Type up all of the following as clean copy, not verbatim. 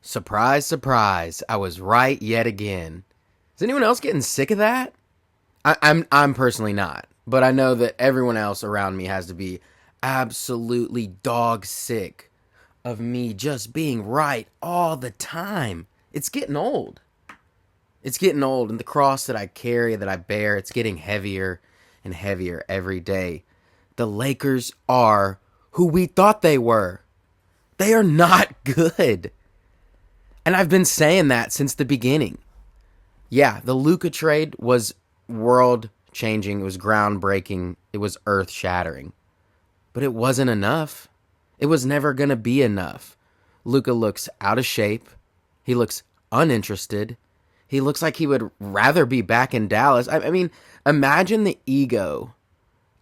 Surprise, surprise. I was right yet again. Is anyone else getting sick of that? I'm personally not, but I know that everyone else around me has to be absolutely dog sick of me just being right all the time. It's getting old. It's getting old, and the cross that I carry, that I bear, it's getting heavier and heavier every day. The Lakers are who we thought they were. They are not good. And I've been saying that since the beginning. Yeah, the Luka trade was world changing. It was groundbreaking. It was earth shattering. But it wasn't enough. It was never going to be enough. Luka looks out of shape. He looks uninterested. He looks like he would rather be back in Dallas. I mean, imagine the ego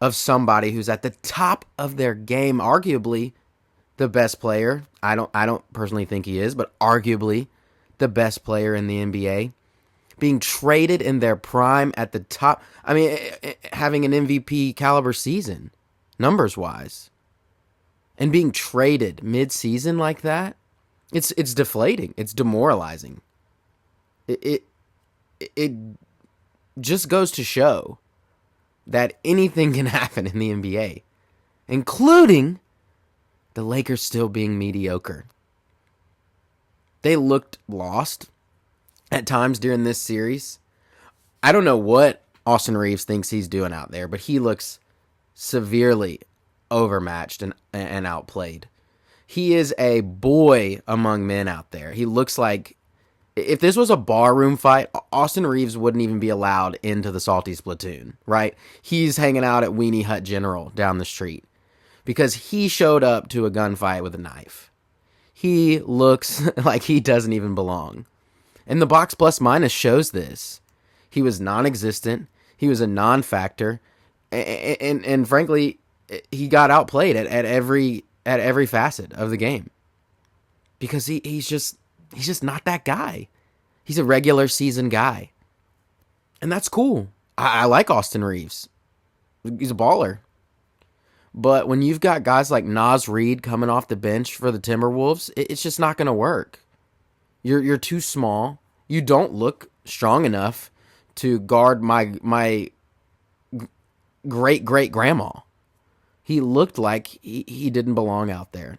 of somebody who's at the top of their game, arguably the best player. I don't personally think he is, but arguably the best player in the NBA, being traded in their prime at the top. I mean, having an MVP caliber season, numbers wise, and being traded mid-season like that, it's deflating. It's demoralizing. It just goes to show that anything can happen in the NBA, including the Lakers still being mediocre. They looked lost at times during this series. I don't know what Austin Reeves thinks he's doing out there, but he looks severely overmatched and outplayed. He is a boy among men out there. He looks like, if this was a barroom fight, Austin Reeves wouldn't even be allowed into the Salty Splatoon, right? He's hanging out at Weenie Hut General down the street because he showed up to a gunfight with a knife. He looks like he doesn't even belong. And the box plus minus shows this. He was non-existent. He was a non-factor. And frankly, he got outplayed at every facet of the game. Because he's just not that guy. He's a regular season guy. And that's cool. I like Austin Reeves. He's a baller. But when you've got guys like Naz Reid coming off the bench for the Timberwolves, it's just not going to work. You're too small. You don't look strong enough to guard my great-great-grandma. He looked like he didn't belong out there.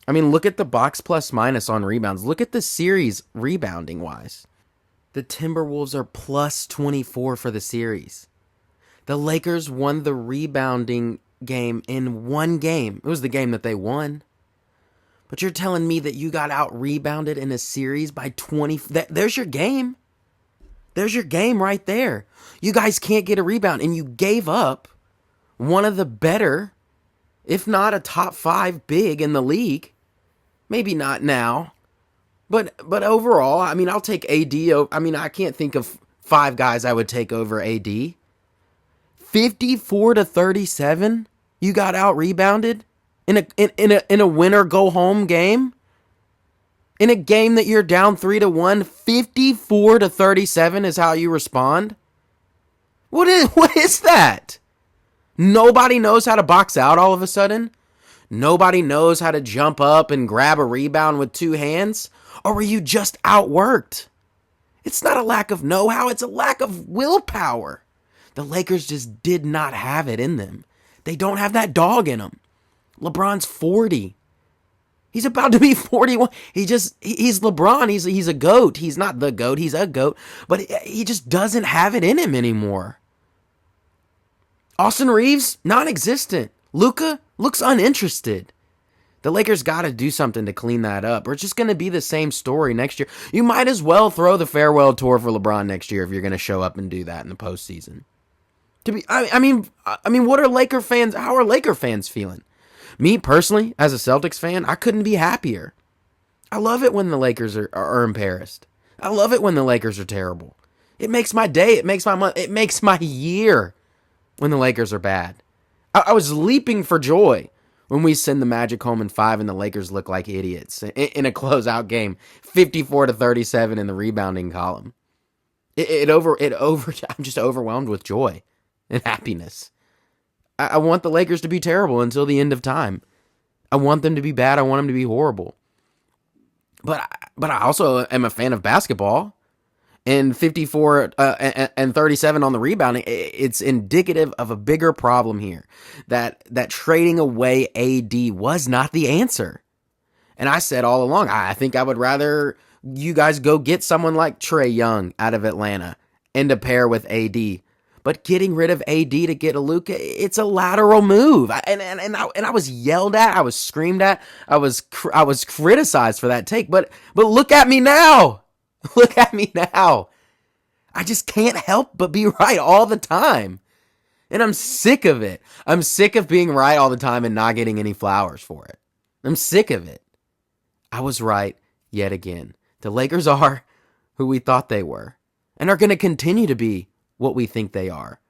I mean, look at the box plus minus on rebounds. Look at the series rebounding wise. The Timberwolves are plus 24 for the series. The Lakers won the rebounding game in one game. It was the game that they won. But you're telling me that you got out rebounded in a series by 20. There's your game. There's your game right there. You guys can't get a rebound, and you gave up one of the better, if not a top 5 big in the league. Maybe not now, but overall, I mean, I'll take AD. I mean, I can't think of 5 guys I would take over AD. 54-37, you got out rebounded in a winner go home game. In a game that you're down 3-1, 54-37 is how you respond. What is that? Nobody knows how to box out all of a sudden? Nobody knows how to jump up and grab a rebound with 2 hands? Or were you just outworked? It's not a lack of know-how, it's a lack of willpower. The Lakers just did not have it in them. They don't have that dog in them. LeBron's 40. He's about to be 41. He's LeBron. He's a GOAT. He's not the GOAT. He's a GOAT. But he just doesn't have it in him anymore. Austin Reeves, non-existent. Luka looks uninterested. The Lakers got to do something to clean that up, or it's just going to be the same story next year. You might as well throw the farewell tour for LeBron next year if you're going to show up and do that in the postseason. I mean, what are Laker fans? How are Laker fans feeling? Me personally, as a Celtics fan, I couldn't be happier. I love it when the Lakers are embarrassed. I love it when the Lakers are terrible. It makes my day. It makes my month. It makes my year when the Lakers are bad. I was leaping for joy when we send the Magic home in 5 and the Lakers look like idiots in a closeout game, 54-37 in the rebounding column. I'm just overwhelmed with joy and happiness. I want the Lakers to be terrible until the end of time. I want them to be bad. I want them to be horrible. but I also am a fan of basketball. And 54 and 37 on the rebounding, it's indicative of a bigger problem here. That trading away AD was not the answer. And I said all along, I think I would rather you guys go get someone like Trae Young out of Atlanta and to pair with AD. But getting rid of AD to get a Luka, it's a lateral move. And I was yelled at, I was screamed at, I was criticized for that take. But look at me now. Look at me now. I just can't help but be right all the time. And I'm sick of it. I'm sick of being right all the time and not getting any flowers for it. I'm sick of it. I was right yet again. The Lakers are who we thought they were and are going to continue to be what we think they are.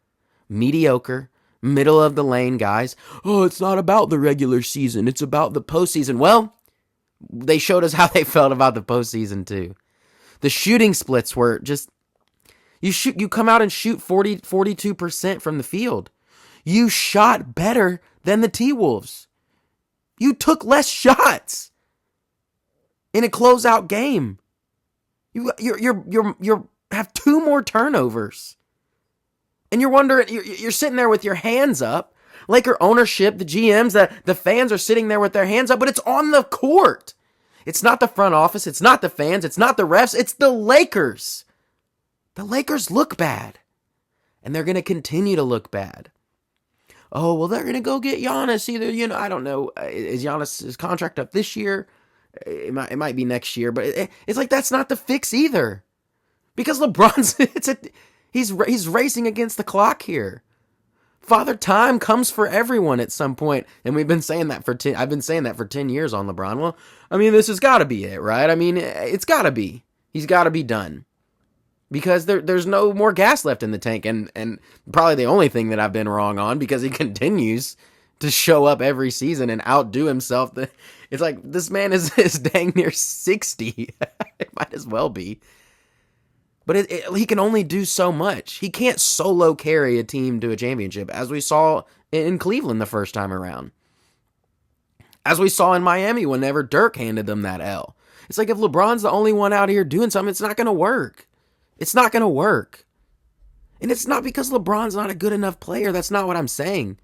Mediocre, middle of the lane guys. Oh, it's not about the regular season. It's about the postseason. Well, they showed us how they felt about the postseason too. The shooting splits were just, you come out and shoot 42% from the field. You shot better than the T-Wolves. You took less shots in a closeout game. You have 2 more turnovers. And you're wondering, you're sitting there with your hands up. Laker ownership, the GMs, the fans are sitting there with their hands up, but it's on the court. It's not the front office. It's not the fans. It's not the refs. It's the Lakers. The Lakers look bad. And they're going to continue to look bad. Oh, well, they're going to go get Giannis either. I don't know. Is Giannis' contract up this year? It might be next year. But it's like that's not the fix either. Because LeBron's, he's racing against the clock here. Father Time comes for everyone at some point, and we've been saying that I've been saying that for 10 years on LeBron. Well, I mean, this has got to be it, right? I mean, it's got to be. He's got to be done. Because there's no more gas left in the tank, and probably the only thing that I've been wrong on, because he continues to show up every season and outdo himself. It's like, this man is dang near 60. It might as well be. But he can only do so much. He can't solo carry a team to a championship, as we saw in Cleveland the first time around. As we saw in Miami whenever Dirk handed them that L. It's like if LeBron's the only one out here doing something, it's not going to work. It's not going to work. And it's not because LeBron's not a good enough player. That's not what I'm saying.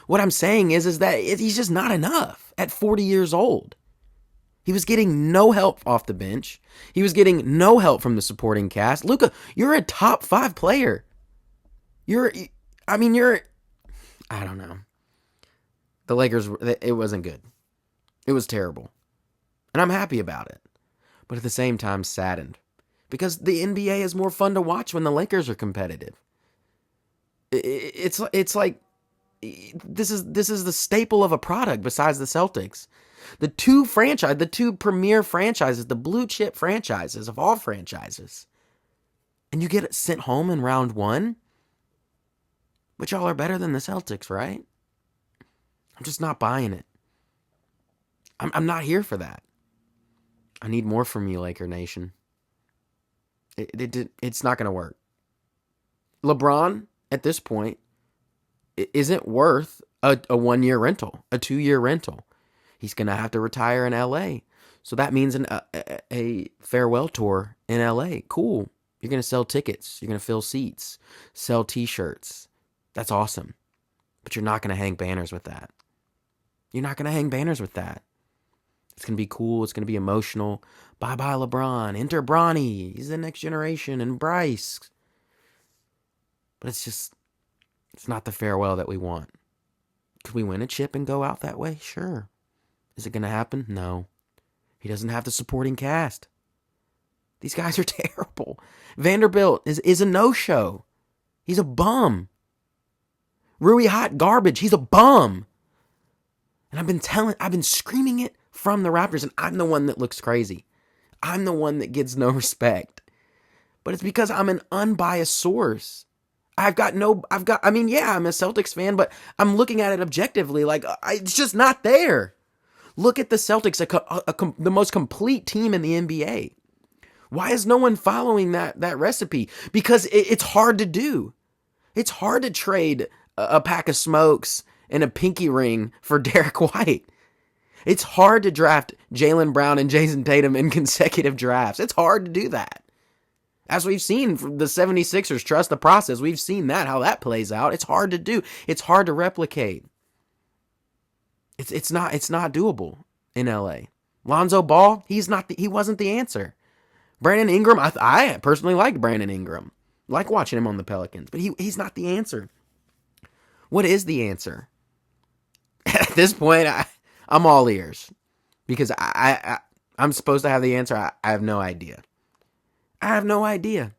What I'm saying is that he's just not enough at 40 years old. He was getting no help off the bench. He was getting no help from the supporting cast. Luka, you're a top 5 player. I don't know. The Lakers, it wasn't good. It was terrible. And I'm happy about it. But at the same time, saddened. Because the NBA is more fun to watch when the Lakers are competitive. It's like, this is the staple of a product besides the Celtics. The two premier franchises, the blue chip franchises of all franchises. And you get sent home in round 1? But y'all are better than the Celtics, right? I'm just not buying it. I'm not here for that. I need more from you, Laker Nation. It's not going to work. LeBron, at this point, isn't worth a 1-year rental, a 2-year rental. He's going to have to retire in LA. So that means a farewell tour in LA. Cool. You're going to sell tickets. You're going to fill seats, sell t-shirts. That's awesome. But you're not going to hang banners with that. You're not going to hang banners with that. It's going to be cool. It's going to be emotional. Bye-bye, LeBron. Enter Bronny. He's the next generation. And Bryce. But it's not the farewell that we want. Could we win a chip and go out that way? Sure. Is it going to happen? No. He doesn't have the supporting cast. These guys are terrible. Vanderbilt is a no-show. He's a bum. Rui hot garbage. He's a bum. And I've been screaming it from the Raptors, and I'm the one that looks crazy. I'm the one that gets no respect. But it's because I'm an unbiased source. I'm a Celtics fan, but I'm looking at it objectively. Like, it's just not there. Look at the Celtics, the most complete team in the NBA. Why is no one following that recipe? Because it's hard to do. It's hard to trade a pack of smokes and a pinky ring for Derek White. It's hard to draft Jaylen Brown and Jason Tatum in consecutive drafts. It's hard to do that. As we've seen from the 76ers, trust the process. We've seen that, how that plays out. It's hard to do. It's hard to replicate. It's not doable in LA. Lonzo Ball, he wasn't the answer. Brandon Ingram, I personally liked Brandon Ingram. Like watching him on the Pelicans, but he's not the answer. What is the answer? At this point, I'm all ears because I'm supposed to have the answer. I have no idea. I have no idea.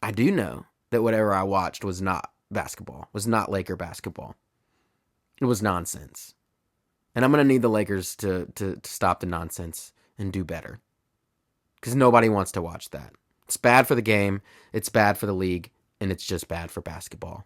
I do know that whatever I watched was not basketball, was not Laker basketball. It was nonsense. And I'm going to need the Lakers to stop the nonsense and do better. Because nobody wants to watch that. It's bad for the game, it's bad for the league, and it's just bad for basketball.